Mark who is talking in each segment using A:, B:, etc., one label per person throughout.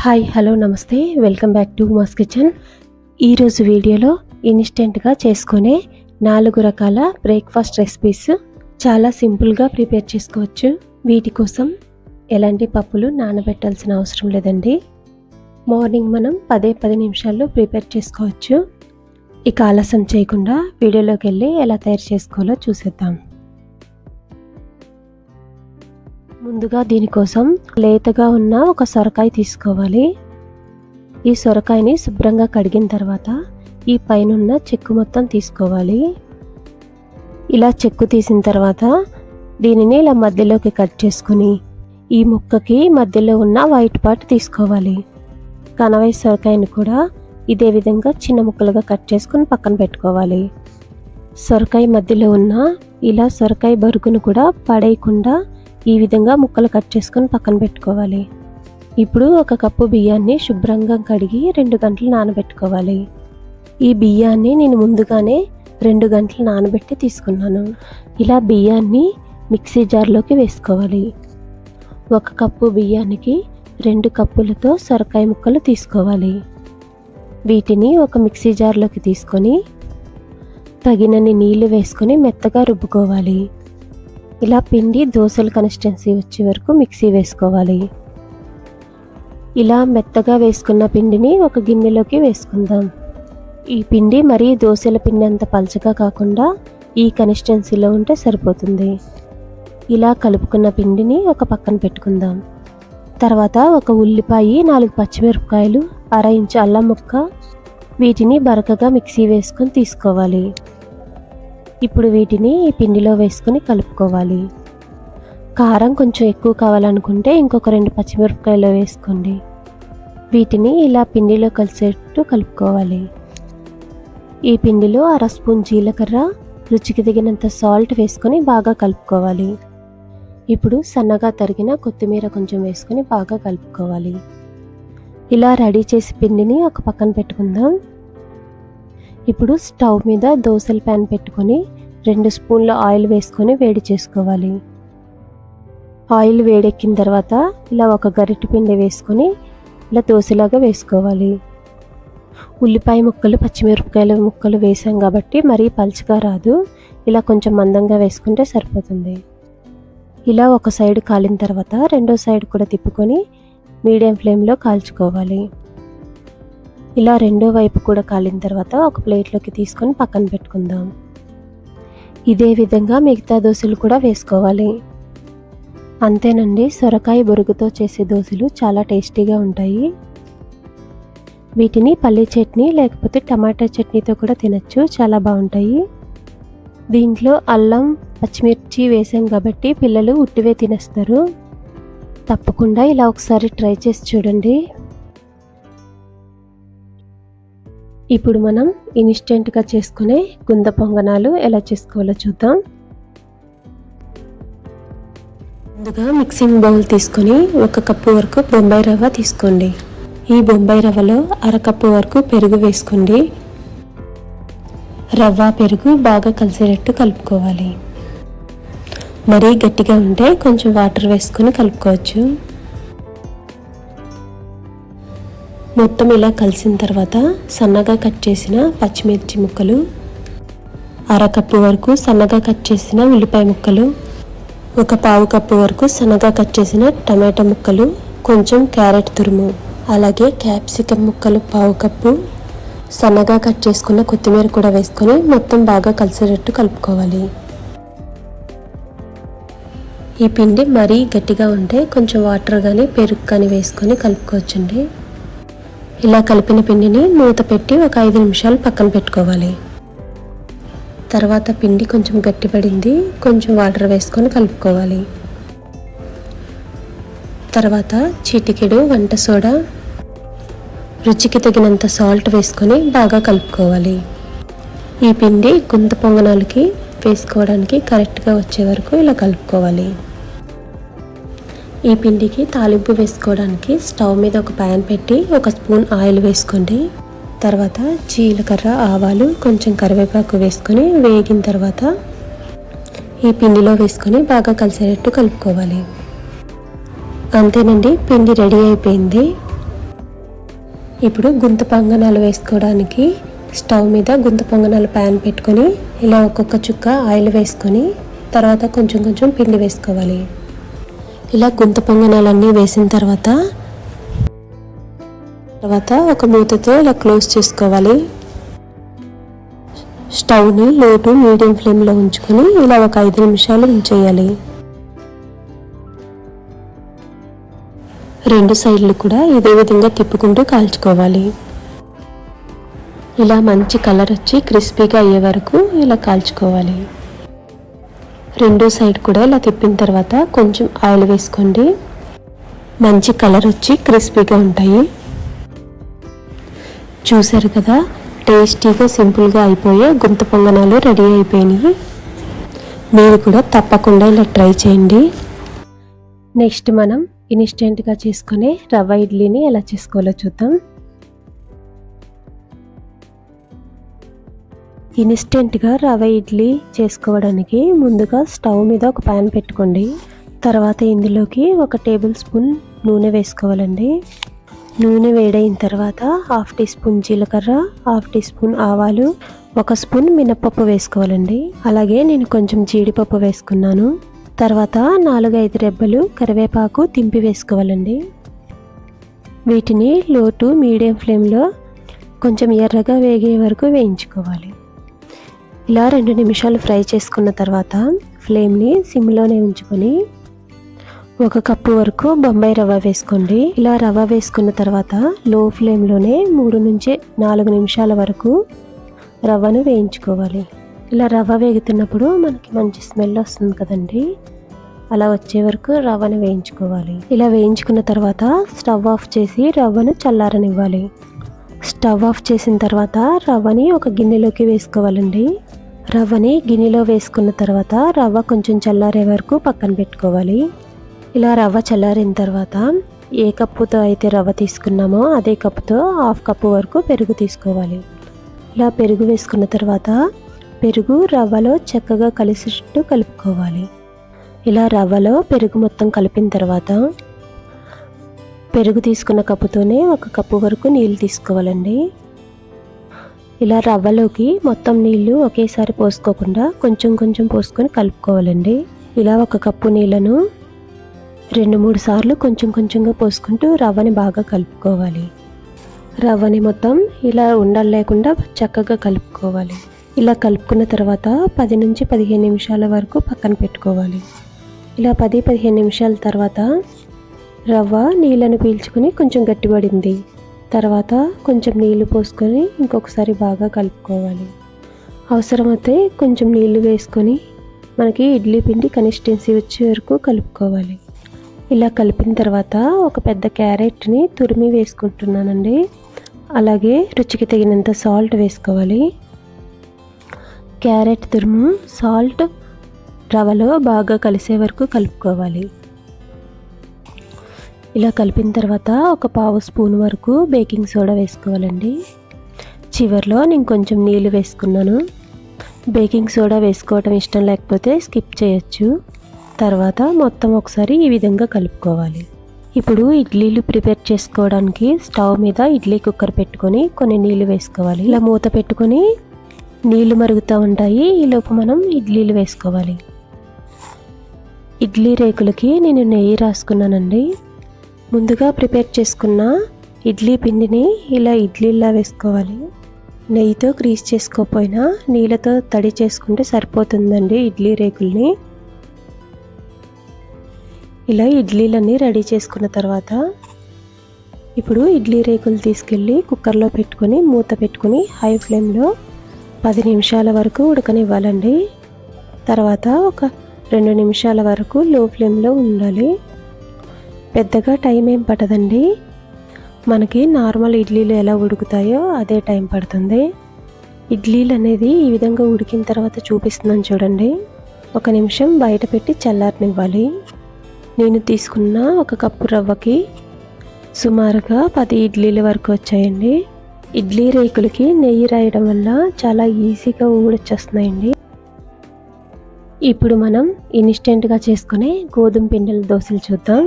A: Hi hello నమస్తే welcome back to mass kitchen. ఈరోజు వీడియోలో ఇన్స్టెంట్గా చేసుకునే 4 రకాల బ్రేక్ఫాస్ట్ రెసిపీస్ చాలా సింపుల్గా ప్రిపేర్ చేసుకోవచ్చు. వీటి కోసం ఎలాంటి పప్పులు నానబెట్టాల్సిన అవసరం లేదండి. మార్నింగ్ మనం 10 నిమిషాల్లో ప్రిపేర్ చేసుకోవచ్చు. ఇక ఆలస్యం చేయకుండా వీడియోలోకి వెళ్ళి ఎలా తయారు చేసుకోవాలో చూసేద్దాం. ముందుగా దీనికోసం లేతగా ఉన్న ఒక సొరకాయ తీసుకోవాలి. ఈ సొరకాయని శుభ్రంగా కడిగిన తర్వాత ఈ పైన చెక్కు మొత్తం తీసుకోవాలి. ఇలా చెక్కు తీసిన తర్వాత దీనిని ఇలా మధ్యలోకి కట్ చేసుకుని ఈ ముక్కకి మధ్యలో ఉన్న వైట్ పార్ట్ తీసుకోవాలి. కనవై సొరకాయని కూడా ఇదే విధంగా చిన్న ముక్కలుగా కట్ చేసుకుని పక్కన పెట్టుకోవాలి. సొరకాయ మధ్యలో ఉన్న ఇలా సొరకాయ బరుకును కూడా పడేయకుండా ఈ విధంగా ముక్కలు కట్ చేసుకొని పక్కన పెట్టుకోవాలి. ఇప్పుడు 1 కప్పు బియ్యాన్ని శుభ్రంగా కడిగి 2 గంటలు నానబెట్టుకోవాలి. ఈ బియ్యాన్ని నేను ముందుగానే 2 గంటలు నానబెట్టి తీసుకున్నాను. ఇలా బియ్యాన్ని మిక్సీ జార్లోకి వేసుకోవాలి. 1 కప్పు బియ్యానికి 2 కప్పులతో సొరకాయ ముక్కలు తీసుకోవాలి. వీటిని ఒక మిక్సీ జార్లోకి తీసుకొని తగినన్ని నీళ్లు వేసుకొని మెత్తగా రుబ్బుకోవాలి. ఇలా పిండి దోశల కన్సిస్టెన్సీ వచ్చే వరకు మిక్సీ వేసుకోవాలి. ఇలా మెత్తగా వేసుకున్న పిండిని ఒక గిన్నెలోకి వేసుకుందాం. ఈ పిండి మరీ దోశల పిండి అంత పలచగా కాకుండా ఈ కన్సిస్టెన్సీలో ఉంటే సరిపోతుంది. ఇలా కలుపుకున్న పిండిని ఒక పక్కన పెట్టుకుందాం. తర్వాత 1 ఉల్లిపాయ, 4 పచ్చిమిరపకాయలు, 1/2 ఇంచు అల్లం ముక్క, వీటిని బరకగా మిక్సీ వేసుకొని తీసుకోవాలి. ఇప్పుడు వీటిని ఈ పిండిలో వేసుకొని కలుపుకోవాలి. కారం కొంచెం ఎక్కువ కావాలనుకుంటే ఇంకొక 2 పచ్చిమిరపకాయలు వేసుకోండి. వీటిని ఇలా పిండిలో కలిసేట్టు కలుపుకోవాలి. ఈ పిండిలో 1/2 స్పూన్ జీలకర్ర, రుచికి తగినంత సాల్ట్ వేసుకొని బాగా కలుపుకోవాలి. ఇప్పుడు సన్నగా తరిగిన కొత్తిమీర కొంచెం వేసుకొని బాగా కలుపుకోవాలి. ఇలా రెడీ చేసి పిండిని ఒక పక్కన పెట్టుకుందాం. ఇప్పుడు స్టవ్ మీద దోశల ప్యాన్ పెట్టుకొని 2 స్పూన్ల ఆయిల్ వేసుకొని వేడి చేసుకోవాలి. ఆయిల్ వేడెక్కిన తర్వాత ఇలా 1 గరిటె పిండి వేసుకొని ఇలా దోశలాగా వేసుకోవాలి. ఉల్లిపాయ ముక్కలు, పచ్చిమిరపకాయల ముక్కలు వేసాం కాబట్టి మరీ పలుచగా రాదు. ఇలా కొంచెం మందంగా వేసుకుంటే సరిపోతుంది. ఇలా ఒక సైడ్ కాలిన తర్వాత రెండో సైడ్ కూడా తిప్పుకొని మీడియం ఫ్లేమ్లో కాల్చుకోవాలి. ఇలా రెండో వైపు కూడా కాలిన తర్వాత ఒక ప్లేట్లోకి తీసుకొని పక్కన పెట్టుకుందాం. ఇదే విధంగా మిగతా దోశలు కూడా వేసుకోవాలి. అంతేనండి, సొరకాయ బొరుగుతో చేసే దోశలు చాలా టేస్టీగా ఉంటాయి. వీటిని పల్లీ చట్నీ లేకపోతే టమాటా చట్నీతో కూడా తినచ్చు, చాలా బాగుంటాయి. దీంట్లో అల్లం, పచ్చిమిర్చి వేసాం కాబట్టి పిల్లలు ఉట్టివే తినేస్తారు. తప్పకుండా ఇలా ఒకసారి ట్రై చేసి చూడండి. ఇప్పుడు మనం ఇన్స్టెంట్గా చేసుకునే గుంత పొంగనాలు ఎలా చేసుకోవాలో చూద్దాం. ముందుగా మిక్సింగ్ బౌల్ తీసుకొని 1 కప్పు వరకు బొంబాయి రవ్వ తీసుకోండి. ఈ బొంబాయి రవ్వలో 1/2 కప్పు వరకు పెరుగు వేసుకోండి. రవ్వ, పెరుగు బాగా కలిసేటట్టు కలుపుకోవాలి. మరీ గట్టిగా ఉంటే కొంచెం వాటర్ వేసుకొని కలుపుకోవచ్చు. మొత్తం ఇలా కలిసిన తర్వాత సన్నగా కట్ చేసిన పచ్చిమిర్చి ముక్కలు, 1/2 కప్పు వరకు సన్నగా కట్ చేసిన ఉల్లిపాయ ముక్కలు, 1/4 కప్పు వరకు సన్నగా కట్ చేసిన టమాటా ముక్కలు, కొంచెం క్యారెట్ తురుము, అలాగే క్యాప్సికమ్ ముక్కలు 1/4 కప్పు, సన్నగా కట్ చేసుకున్న కొత్తిమీర కూడా వేసుకొని మొత్తం బాగా కలిసేటట్టు కలుపుకోవాలి. ఈ పిండి మరీ గట్టిగా ఉంటే కొంచెం వాటర్ కానీ పెరుగు కానీ వేసుకొని కలుపుకోవచ్చండి. ఇలా కలిపిన పిండిని మూత పెట్టి ఒక 5 నిమిషాలు పక్కన పెట్టుకోవాలి. తర్వాత పిండి కొంచెం గట్టిపడింది, కొంచెం వాటర్ వేసుకొని కలుపుకోవాలి. తర్వాత చిటికెడు వంట సోడా, రుచికి తగినంత సాల్ట్ వేసుకొని బాగా కలుపుకోవాలి. ఈ పిండి గుంత పొంగనాలకి వేసుకోవడానికి కరెక్ట్గా వచ్చే వరకు ఇలా కలుపుకోవాలి. ఈ పిండికి తాలింపు వేసుకోవడానికి స్టవ్ మీద ఒక ప్యాన్ పెట్టి 1 స్పూన్ ఆయిల్ వేసుకోండి. తర్వాత జీలకర్ర, ఆవాలు, కొంచెం కరివేపాకు వేసుకొని వేగిన తర్వాత ఈ పిండిలో వేసుకొని బాగా కలిసేటట్టు కలుపుకోవాలి. అంతేనండి, పిండి రెడీ అయిపోయింది. ఇప్పుడు గుంత పొంగనాలు వేసుకోవడానికి స్టవ్ మీద గుంత పొంగనాలు ప్యాన్ పెట్టుకొని ఇలా ఒక్కొక్క చుక్క ఆయిల్ వేసుకొని తర్వాత కొంచెం కొంచెం పిండి వేసుకోవాలి. ఇలా గుంత పొంగనాలన్నీ వేసిన తర్వాత ఒక మూతతో ఇలా క్లోజ్ చేసుకోవాలి. స్టవ్ని లో టు మీడియం ఫ్లేమ్లో ఉంచుకొని ఇలా ఒక 5 నిమిషాలు ఉంచేయాలి. 2 సైడ్లు కూడా ఇదే విధంగా తిప్పుకుంటూ కాల్చుకోవాలి. ఇలా మంచి కలర్ వచ్చి క్రిస్పీగా అయ్యే వరకు ఇలా కాల్చుకోవాలి. 2 సైడ్ కూడా ఇలా తిప్పిన తర్వాత కొంచెం ఆయిల్ వేసుకోండి. మంచి కలర్ వచ్చి క్రిస్పీగా ఉంటాయి. చూసారు కదా, టేస్టీగా సింపుల్గా అయిపోయే గుంత పొంగనాలు రెడీ అయిపోయినాయి. మీరు కూడా తప్పకుండా ఇలా ట్రై చేయండి. నెక్స్ట్ మనం ఇన్స్టెంట్గా చేసుకునే రవ్వ ఇడ్లీని ఎలా చేసుకోవాలో చూద్దాం. ఇన్స్టెంట్గా రవ్వ ఇడ్లీ చేసుకోవడానికి ముందుగా స్టవ్ మీద ఒక ప్యాన్ పెట్టుకోండి. తర్వాత ఇందులోకి 1 టేబుల్ స్పూన్ నూనె వేసుకోవాలండి. నూనె వేడైన తర్వాత 1/2 టీ స్పూన్ జీలకర్ర, 1/2 టీ స్పూన్ ఆవాలు, 1 స్పూన్ మినపప్పు వేసుకోవాలండి. అలాగే నేను కొంచెం జీడిపప్పు వేసుకున్నాను. తర్వాత 4-5 రెబ్బలు కరివేపాకు తింపి వేసుకోవాలండి. వీటిని లో టు మీడియం ఫ్లేమ్లో కొంచెం ఎర్రగా వేగే వరకు వేయించుకోవాలి. ఇలా 2 నిమిషాలు ఫ్రై చేసుకున్న తర్వాత ఫ్లేమ్ని సిమ్లోనే ఉంచుకొని 1 కప్పు వరకు బొంబాయి రవ్వ వేసుకోండి. ఇలా రవ్వ వేసుకున్న తర్వాత లో ఫ్లేమ్లోనే 3 నుంచి 4 నిమిషాల వరకు రవ్వను వేయించుకోవాలి. ఇలా రవ్వ వేగుతున్నప్పుడు మనకి మంచి స్మెల్ వస్తుంది కదండి, అలా వచ్చే వరకు రవ్వను వేయించుకోవాలి. ఇలా వేయించుకున్న తర్వాత స్టవ్ ఆఫ్ చేసి రవ్వను చల్లారనివ్వాలి. స్టవ్ ఆఫ్ చేసిన తర్వాత రవ్వని ఒక గిన్నెలోకి వేసుకోవాలండి. రవ్వని గిన్నెలో వేసుకున్న తర్వాత రవ్వ కొంచెం చల్లారే వరకు పక్కన పెట్టుకోవాలి. ఇలా రవ్వ చల్లారిన తర్వాత ఏ కప్పుతో అయితే రవ్వ తీసుకున్నామో అదే కప్పుతో 1/2 కప్పు వరకు పెరుగు తీసుకోవాలి. ఇలా పెరుగు వేసుకున్న తర్వాత పెరుగు రవ్వలో చక్కగా కలిసేటట్టు కలుపుకోవాలి. ఇలా రవ్వలో పెరుగు మొత్తం కలిపిన తర్వాత పెరుగు తీసుకున్న కప్పుతోనే 1 కప్పు వరకు నీళ్ళు తీసుకోవాలండి. ఇలా రవ్వలోకి మొత్తం నీళ్ళు ఒకేసారి పోసుకోకుండా కొంచెం కొంచెం పోసుకొని కలుపుకోవాలండి. ఇలా 1 కప్పు నీళ్ళను 2-3 సార్లు కొంచెం కొంచెంగా పోసుకుంటూ రవ్వని బాగా కలుపుకోవాలి. రవ్వని మొత్తం ఇలా ఉండలు లేకుండా చక్కగా కలుపుకోవాలి. ఇలా కలుపుకున్న తర్వాత 10 నుంచి 15 నిమిషాల వరకు పక్కన పెట్టుకోవాలి. ఇలా 10-15 నిమిషాల తర్వాత రవ్వ నీళ్ళను పీల్చుకొని కొంచెం గట్టిపడింది. తర్వాత కొంచెం నీళ్లు పోసుకొని ఇంకొకసారి బాగా కలుపుకోవాలి. అవసరమైతే కొంచెం నీళ్లు వేసుకొని మనకి ఇడ్లీ పిండి కన్సిస్టెన్సీ వచ్చే వరకు కలుపుకోవాలి. ఇలా కలిపిన తర్వాత ఒక పెద్ద క్యారెట్ని తురిమి వేసుకుంటున్నానండి. అలాగే రుచికి తగినంత సాల్ట్ వేసుకోవాలి. క్యారెట్ తురుము సాల్ట్ రవ్వలో బాగా కలిసే వరకు కలుపుకోవాలి. ఇలా కలిపిన తర్వాత 1/2 స్పూన్ వరకు బేకింగ్ సోడా వేసుకోవాలండి. చివరిలో నేను కొంచెం నీళ్ళు వేసుకున్నాను. బేకింగ్ సోడా వేసుకోవడం ఇష్టం లేకపోతే స్కిప్ చేయొచ్చు. తర్వాత మొత్తం ఒకసారి ఈ విధంగా కలుపుకోవాలి. ఇప్పుడు ఇడ్లీలు ప్రిపేర్ చేసుకోవడానికి స్టవ్ మీద ఇడ్లీ కుక్కర్ పెట్టుకొని కొన్ని నీళ్ళు వేసుకోవాలి. ఇలా మూత పెట్టుకొని నీళ్ళు మరుగుతూ ఉంటాయి. ఈలోపు మనం ఇడ్లీలు వేసుకోవాలి. ఇడ్లీ రేకులకి నేను నెయ్యి రాసుకున్నానండి. ముందుగా ప్రిపేర్ చేసుకున్న ఇడ్లీ పిండిని ఇలా ఇడ్లీలా వేసుకోవాలి. నెయ్యితో గ్రీస్ చేసుకోకపోయినా నీళ్ళతో తడి చేసుకుంటే సరిపోతుందండి ఇడ్లీ రేకుల్ని. ఇలా ఇడ్లీలన్నీ రెడీ చేసుకున్న తర్వాత ఇప్పుడు ఇడ్లీ రేకులు తీసుకెళ్ళి కుక్కర్లో పెట్టుకొని మూత పెట్టుకొని హై ఫ్లేమ్లో 10 నిమిషాల వరకు ఉడకనివ్వాలండి. తర్వాత ఒక 2 నిమిషాల వరకు లో ఫ్లేమ్లో ఉండాలి. పెద్దగా టైం ఏం పట్టదండి, మనకి నార్మల్ ఇడ్లీలు ఎలా ఉడుకుతాయో అదే టైం పడుతుంది. ఇడ్లీలు అనేది ఈ విధంగా ఉడికిన తర్వాత చూపిస్తున్నాను చూడండి. 1 నిమిషం బయట పెట్టి చల్లారనివ్వాలి. నేను తీసుకున్న 1 కప్పు రవ్వకి సుమారుగా 10 ఇడ్లీల వరకు వచ్చాయండి. ఇడ్లీ రేకులకి నెయ్యి రాయడం వల్ల చాలా ఈజీగా ఊడొచ్చేస్తున్నాయండి. ఇప్పుడు మనం ఇన్స్టెంట్గా చేసుకునే గోధుమ పిండిల దోశలు చూద్దాం.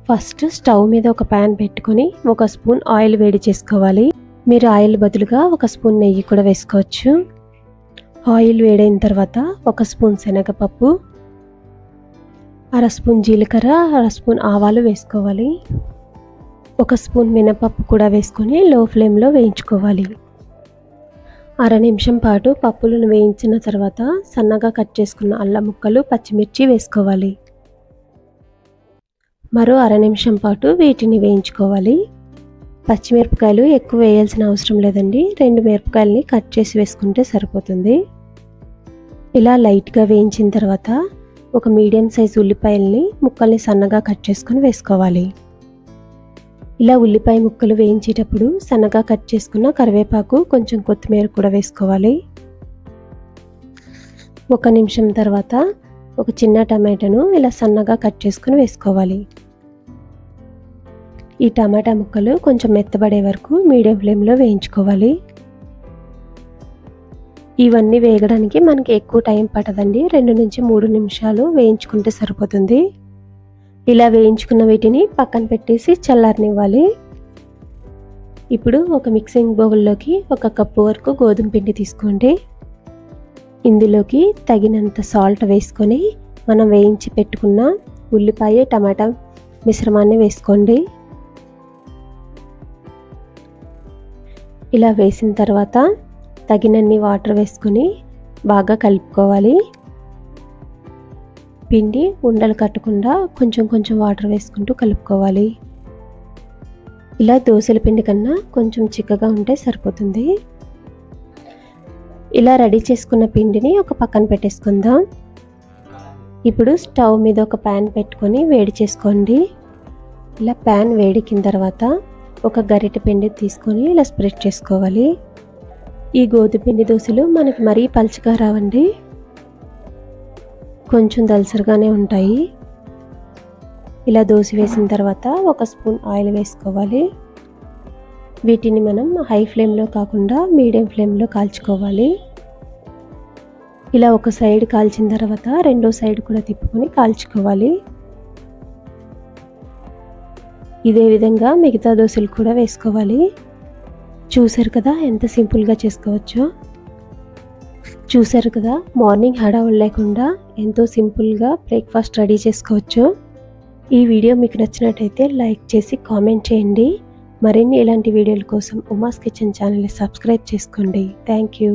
A: ఫస్ట్ స్టవ్ మీద ఒక ప్యాన్ పెట్టుకొని 1 స్పూన్ ఆయిల్ వేడి చేసుకోవాలి. మీరు ఆయిల్ బదులుగా 1 స్పూన్ నెయ్యి కూడా వేసుకోవచ్చు. ఆయిల్ వేడైన తర్వాత 1 స్పూన్ శనగపప్పు, 1/2 స్పూన్ జీలకర్ర, 1/2 స్పూన్ ఆవాలు వేసుకోవాలి. 1 స్పూన్ మినపప్పు కూడా వేసుకొని లో ఫ్లేమ్లో వేయించుకోవాలి. 1/2 నిమిషం పాటు పప్పులను వేయించిన తర్వాత సన్నగా కట్ చేసుకున్న అల్లం ముక్కలు, పచ్చిమిర్చి వేసుకోవాలి. మరో 1/2 నిమిషం పాటు వీటిని వేయించుకోవాలి. పచ్చిమిరపకాయలు ఎక్కువ వేయాల్సిన అవసరం లేదండి. 2 మిరపకాయలని కట్ చేసి వేసుకుంటే సరిపోతుంది. ఇలా లైట్గా వేయించిన తర్వాత ఒక మీడియం సైజు ఉల్లిపాయల్ని ముక్కల్ని సన్నగా కట్ చేసుకొని వేసుకోవాలి. ఇలా ఉల్లిపాయ ముక్కలు వేయించేటప్పుడు సన్నగా కట్ చేసుకున్న కరివేపాకు, కొంచెం కొత్తిమీర కూడా వేసుకోవాలి. 1 నిమిషం తర్వాత ఒక చిన్న టమాటాను ఇలా సన్నగా కట్ చేసుకొని వేసుకోవాలి. ఈ టమాటా ముక్కలు కొంచెం మెత్తబడే వరకు మీడియం ఫ్లేమ్లో వేయించుకోవాలి. ఇవన్నీ వేగడానికి మనకి ఎక్కువ టైం పట్టదండి. 2 నుంచి 3 నిమిషాలు వేయించుకుంటే సరిపోతుంది. ఇలా వేయించుకున్న వీటిని పక్కన పెట్టేసి చల్లారనివ్వాలి. ఇప్పుడు ఒక మిక్సింగ్ బౌల్లోకి 1 కప్పు వరకు గోధుమ పిండి తీసుకోండి. ఇందులోకి తగినంత సాల్ట్ వేసుకొని మనం వేయించి పెట్టుకున్న ఉల్లిపాయ, టమాటా మిశ్రమాన్ని వేసుకోండి. ఇలా వేసిన తర్వాత తగినన్ని వాటర్ వేసుకొని బాగా కలుపుకోవాలి. పిండి ఉండలు కట్టకుండా కొంచెం కొంచెం వాటర్ వేసుకుంటూ కలుపుకోవాలి. ఇలా దోసల పిండి కన్నా కొంచెం చిక్కగా ఉంటే సరిపోతుంది. ఇలా రెడీ చేసుకున్న పిండిని ఒక పక్కన పెట్టేసుకుందాం. ఇప్పుడు స్టవ్ మీద ఒక ప్యాన్ పెట్టుకొని వేడి చేసుకోండి. ఇలా ప్యాన్ వేడెక్కిన తర్వాత ఒక గరిటె పిండి తీసుకొని ఇలా స్ప్రెడ్ చేసుకోవాలి. ఈ గోధుమ పిండి దోశలు మనకి మరీ పలుచగా రావండి, కొంచెం దలసరిగానే ఉంటాయి. ఇలా దోశ వేసిన తర్వాత 1 స్పూన్ ఆయిల్ వేసుకోవాలి. వీటిని మనం హై ఫ్లేమ్లో కాకుండా మీడియం ఫ్లేమ్లో కాల్చుకోవాలి. ఇలా ఒక సైడ్ కాల్చిన తర్వాత రెండో సైడ్ కూడా తిప్పుకొని కాల్చుకోవాలి. ఇదే విధంగా మిగతా దోశలు కూడా వేసుకోవాలి. చూసారు కదా ఎంత సింపుల్గా చేసుకోవచ్చో. చూసారు కదా మార్నింగ్ హడావుడి లేకుండా ఎంతో సింపుల్గా బ్రేక్ఫాస్ట్ రెడీ చేసుకోవచ్చు. ఈ వీడియో మీకు నచ్చినట్టయితే లైక్ చేసి కామెంట్ చేయండి. మరిన్ని ఇలాంటి వీడియోల కోసం ఉమాస్ కిచెన్ ఛానల్ని సబ్స్క్రైబ్ చేసుకోండి. Thank you.